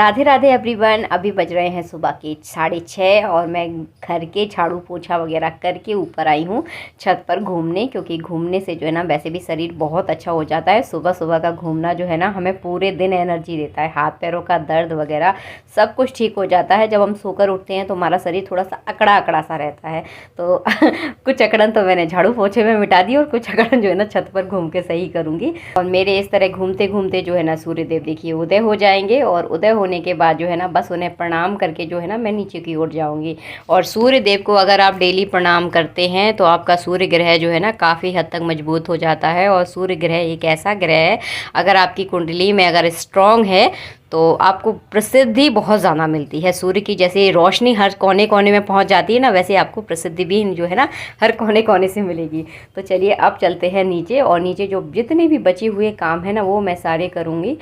Radhe Radhe everyone. अभी बज रहे हैं सुबह के 6:30 और मैं घर के झाड़ू पोछा वगैरह करके ऊपर आई हूँ छत पर घूमने, क्योंकि घूमने से जो है ना वैसे भी शरीर बहुत अच्छा हो जाता है। सुबह सुबह का घूमना जो है ना हमें पूरे दिन एनर्जी देता है, हाथ पैरों का दर्द वगैरह सब कुछ ठीक हो जाता है। जब हम सोकर उठते हैं तो हमारा शरीर थोड़ा सा अकड़ा अकड़ा सा रहता है। तो कुछ अकड़न तो मैंने झाड़ू पोछे में मिटा दी और कुछ अकड़न जो है ना छत पर घूम के सही करूँगी। और मेरे इस तरह घूमते घूमते जो है ना सूर्यदेव देखिए उदय हो जाएंगे, और उदय होने के बाद जो है ना बस उन्हें प्रणाम करके जो है ना मैं नीचे की ओर जाऊंगी। और सूर्य देव को अगर आप डेली प्रणाम करते हैं तो आपका सूर्य ग्रह जो है ना काफ़ी हद तक मजबूत हो जाता है। और सूर्य ग्रह एक ऐसा ग्रह है, अगर आपकी कुंडली में अगर स्ट्रांग है तो आपको प्रसिद्धि बहुत ज़्यादा मिलती है। सूर्य की जैसे रोशनी हर कोने कोने में पहुंच जाती है ना, वैसे आपको प्रसिद्धि भी जो है ना हर कोने कोने से मिलेगी। तो चलिए अब चलते हैं नीचे, और नीचे जो जितने भी बचे हुए काम है ना वो मैं सारे करूँगी।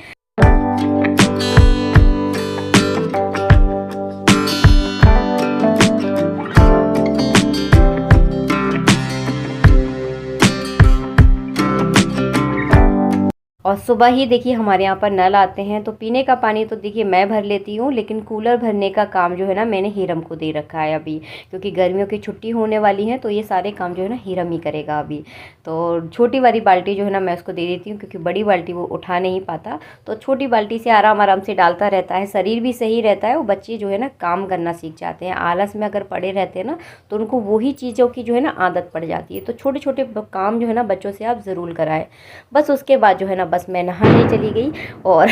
और सुबह ही देखिए हमारे यहाँ पर नल आते हैं, तो पीने का पानी तो देखिए मैं भर लेती हूँ, लेकिन कूलर भरने का काम जो है ना मैंने हीरम को दे रखा है अभी, क्योंकि गर्मियों की छुट्टी होने वाली है तो ये सारे काम जो है ना हीरम ही करेगा अभी। तो छोटी वाली बाल्टी जो है ना मैं उसको दे देती हूँ, क्योंकि बड़ी बाल्टी वो उठा नहीं पाता, तो छोटी बाल्टी से आराम आराम से डालता रहता है। शरीर भी सही रहता है, वो बच्चे जो है ना काम करना सीख जाते हैं। आलस में अगर पड़े रहते हैं ना तो उनको वही चीज़ों की जो है ना आदत पड़ जाती है। तो छोटे छोटे काम जो है ना बच्चों से आप ज़रूर कराएं। बस उसके बाद जो है ना बस मैं नहाने चली गई, और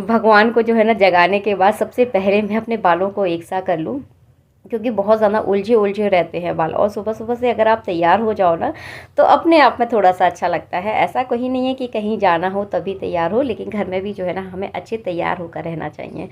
भगवान को जो है ना जगाने के बाद सबसे पहले मैं अपने बालों को एक सा कर लूँ, क्योंकि बहुत ज़्यादा उलझे उलझे रहते हैं बाल। और सुबह सुबह से अगर आप तैयार हो जाओ ना तो अपने आप में थोड़ा सा अच्छा लगता है। ऐसा कोई नहीं है कि कहीं जाना हो तभी तैयार हो, लेकिन घर में भी जो है ना हमें अच्छे तैयार होकर रहना चाहिए।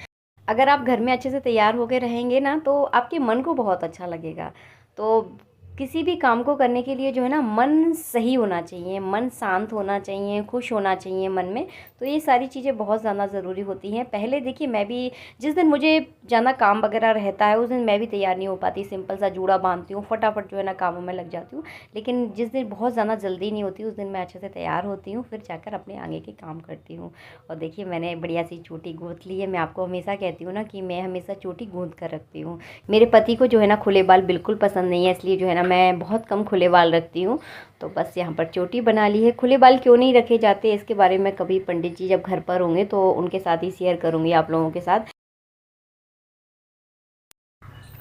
अगर आप घर में अच्छे से तैयार होकर रहेंगे ना तो आपके मन को बहुत अच्छा लगेगा। तो किसी भी काम को करने के लिए जो है ना मन सही होना चाहिए, मन शांत होना चाहिए, खुश होना चाहिए मन में। तो ये सारी चीज़ें बहुत ज़्यादा ज़रूरी होती हैं। पहले देखिए मैं भी जिस दिन मुझे ज़्यादा काम वगैरह रहता है उस दिन मैं भी तैयार नहीं हो पाती, सिंपल सा जूड़ा बांधती हूँ, फटाफट जो है ना कामों में लग जाती हूँ। लेकिन जिस दिन बहुत ज़्यादा जल्दी नहीं होती उस दिन मैं अच्छे से तैयार होती हूँ, फिर जाकर अपने आगे के काम करती हूँ। और देखिए मैंने बढ़िया सी चोटी गूँथ ली है। मैं आपको हमेशा कहती हूँ ना कि मैं हमेशा चोटी गूँथ कर रखती हूँ। मेरे पति को जो है ना खुले बाल बिल्कुल पसंद नहीं है, इसलिए जो है ना मैं बहुत कम खुले बाल रखती हूँ। तो बस यहाँ पर चोटी बना ली है। खुले बाल क्यों नहीं रखे जाते इसके बारे में कभी पंडित जी जब घर पर होंगे तो उनके साथ ही शेयर करूँगी आप लोगों के साथ।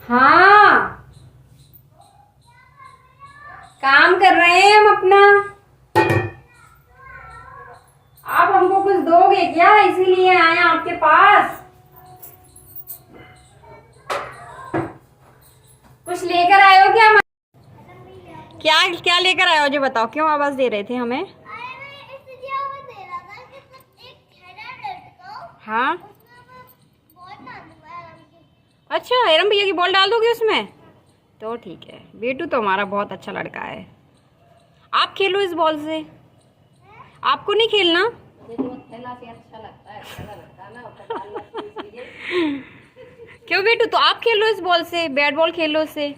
हाँ, काम कर रहे हैं हम अपना। आप हमको कुछ दोगे क्या, इसीलिए आए आपके पास। कुछ लेकर आए हो क्या? क्या क्या लेकर आए हो जो बताओ, क्यों आवाज दे रहे थे हमें? हाँ अच्छा, एरम भैया की बॉल डाल दोगे उसमें तो ठीक है। बेटू तो हमारा बहुत अच्छा लड़का है। आप खेलो इस बॉल से, आपको नहीं खेलना। क्यों बेटू, तो आप खेलो इस बॉल से, बैट बॉल खेलो उससे।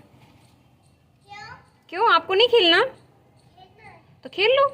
क्यों आपको नहीं खेलना? तो खेल लो।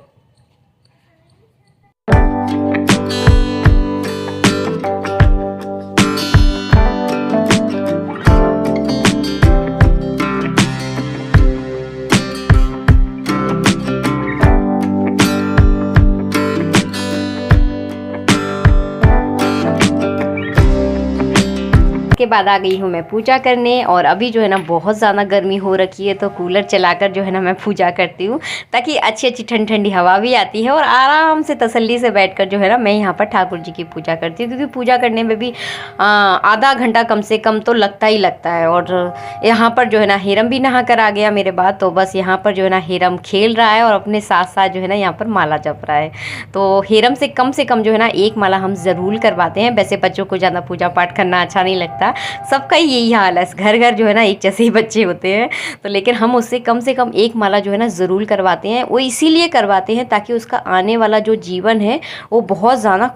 के बाद आ गई हूँ मैं पूजा करने, और अभी जो है ना बहुत ज़्यादा गर्मी हो रखी है तो कूलर चलाकर जो है ना मैं पूजा करती हूँ, ताकि अच्छी अच्छी ठंडी ठंडी हवा भी आती है और आराम से तसल्ली से बैठकर जो है ना मैं यहाँ पर ठाकुर जी की पूजा करती हूँ। क्योंकि पूजा करने में भी आधा घंटा कम से कम तो लगता ही लगता है। और यहाँ पर जो है ना हीरम भी नहा कर आ गया मेरे बाद, तो बस यहाँ पर जो है ना हीरम खेल रहा है और अपने साथ साथ जो है ना यहाँ पर माला जप रहा है। तो हीरम से कम जो है ना एक माला हम ज़रूर करवाते हैं। वैसे बच्चों को ज़्यादा पूजा पाठ करना अच्छा नहीं लगता, सबका ही यही हाल है, घर घर जो है ना एक जैसे ही बच्चे होते हैं। तो लेकिन हम उससे कम एक माला जो है ना ज़रूर करवाते हैं। वो इसीलिए करवाते हैं ताकि उसका आने वाला जो जीवन है वो बहुत ज़्यादा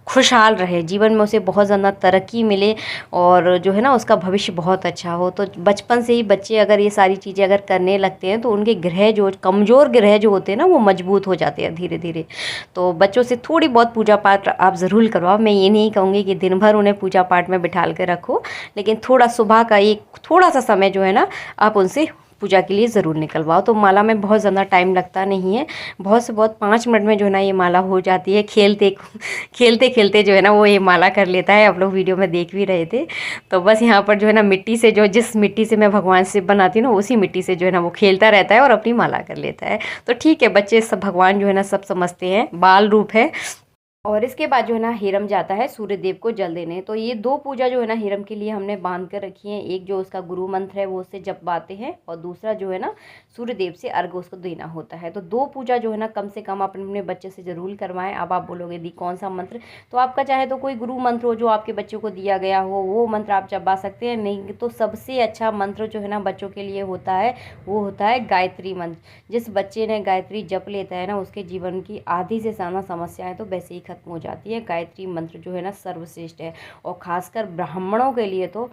खुशहाल रहे, जीवन में उसे बहुत ज़्यादा तरक्की मिले और जो है ना उसका भविष्य बहुत अच्छा हो। तो बचपन से ही बच्चे अगर ये सारी चीज़ें अगर करने लगते हैं तो उनके ग्रह जो कमज़ोर ग्रह जो होते हैं ना वो मजबूत हो जाते हैं धीरे धीरे। तो बच्चों से थोड़ी बहुत पूजा पाठ आप ज़रूर करवाओ। मैं ये नहीं कहूँगी कि दिन भर उन्हें पूजा पाठ में बिठाल कर रखो, लेकिन थोड़ा सुबह का एक थोड़ा सा समय जो है ना आप उनसे पूजा के लिए ज़रूर निकलवाओ। तो माला में बहुत ज़्यादा टाइम लगता नहीं है, बहुत से बहुत 5 मिनट में जो है ना ये माला हो जाती है। खेलते खेलते खेलते जो है ना वो ये माला कर लेता है। आप लोग वीडियो में देख भी रहे थे। तो बस यहाँ पर जो है ना मिट्टी से जो जिस मिट्टी से मैं भगवान शिव बनाती हूँ ना उसी मिट्टी से जो है ना वो खेलता रहता है और अपनी माला कर लेता है। तो ठीक है, बच्चे सब भगवान जो है ना सब समझते हैं, बाल रूप है। और इसके बाद जो है ना हीरम जाता है सूर्य देव को जल देने। तो ये 2 पूजा जो है ना हीरम के लिए हमने बांध कर रखी है। एक जो उसका गुरु मंत्र है वो उससे जपवाते हैं और दूसरा जो है ना सूर्य देव से अर्घ उसको देना होता है। तो 2 पूजा जो है ना कम से कम अपने अपने बच्चे से ज़रूर करवाएं। अब आप बोलोगे दी कौन सा मंत्र, तो आपका चाहे तो कोई गुरु मंत्र हो जो आपके बच्चों को दिया गया हो वो मंत्र आप जपवा सकते हैं। नहीं तो सबसे अच्छा मंत्र जो है ना बच्चों के लिए होता है वो होता है गायत्री मंत्र। जिस बच्चे ने गायत्री जप लेता है ना उसके जीवन की आधी से ज़्यादा समस्याएं तो वैसे ही खत्म हो जाती है। गायत्री मंत्र जो है ना सर्वश्रेष्ठ है और खासकर ब्राह्मणों के लिए तो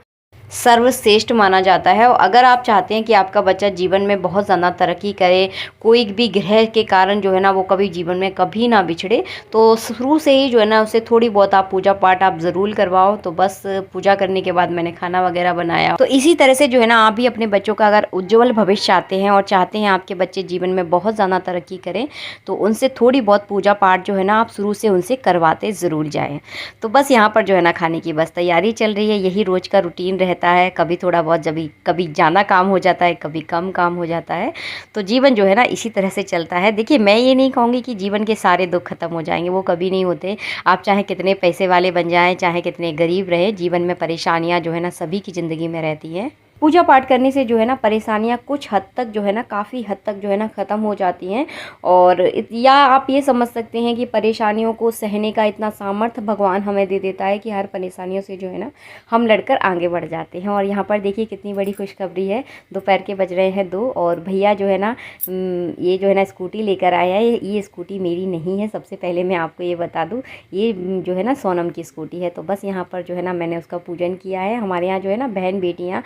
सर्वश्रेष्ठ माना जाता है। और अगर आप चाहते हैं कि आपका बच्चा जीवन में बहुत ज़्यादा तरक्की करे, कोई भी ग्रह के कारण जो है ना वो कभी जीवन में कभी ना बिछड़े, तो शुरू से ही जो है ना उसे थोड़ी बहुत आप पूजा पाठ आप ज़रूर करवाओ। तो बस पूजा करने के बाद मैंने खाना वगैरह बनाया। तो इसी तरह से जो है ना आप भी अपने बच्चों का अगर उज्ज्वल भविष्य चाहते हैं और चाहते हैं आपके बच्चे जीवन में बहुत ज़्यादा तरक्की करें, तो उनसे थोड़ी बहुत पूजा पाठ जो है ना आप शुरू से उनसे करवाते ज़रूर जाएँ। तो बस यहाँ पर जो है ना खाने की बस तैयारी चल रही है। यही रोज़ का रूटीन रहता है। कभी थोड़ा बहुत जब कभी ज़्यादा काम हो जाता है, कभी कम काम हो जाता है। तो जीवन जो है ना इसी तरह से चलता है। देखिए, मैं ये नहीं कहूँगी कि जीवन के सारे दुख खत्म हो जाएंगे, वो कभी नहीं होते। आप चाहे कितने पैसे वाले बन जाएं, चाहे कितने गरीब रहे, जीवन में परेशानियाँ जो है ना सभी की ज़िंदगी में रहती हैं। पूजा पाठ करने से जो है ना परेशानियाँ कुछ हद तक जो है ना काफ़ी हद तक जो है ना ख़त्म हो जाती हैं। और या आप ये समझ सकते हैं कि परेशानियों को सहने का इतना सामर्थ्य भगवान हमें दे देता है कि हर परेशानियों से जो है ना हम लड़कर आगे बढ़ जाते हैं। और यहाँ पर देखिए कितनी बड़ी खुशखबरी है। दोपहर के बज रहे हैं 2 और भैया जो है ना ये जो है ना स्कूटी लेकर आया है। ये स्कूटी मेरी नहीं है, सबसे पहले मैं आपको ये बता दूँ। ये जो है ना सोनम की स्कूटी है। तो बस यहाँ पर जो है ना मैंने उसका पूजन किया है। हमारे यहाँ जो है ना बहन बेटियाँ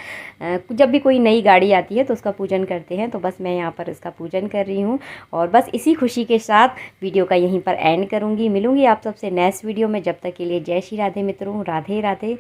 जब भी कोई नई गाड़ी आती है तो उसका पूजन करते हैं। तो बस मैं यहाँ पर इसका पूजन कर रही हूँ और बस इसी खुशी के साथ वीडियो का यहीं पर एंड करूँगी। मिलूँगी आप सबसे नेक्स्ट वीडियो में। जब तक के लिए जय श्री राधे मित्रों, राधे राधे।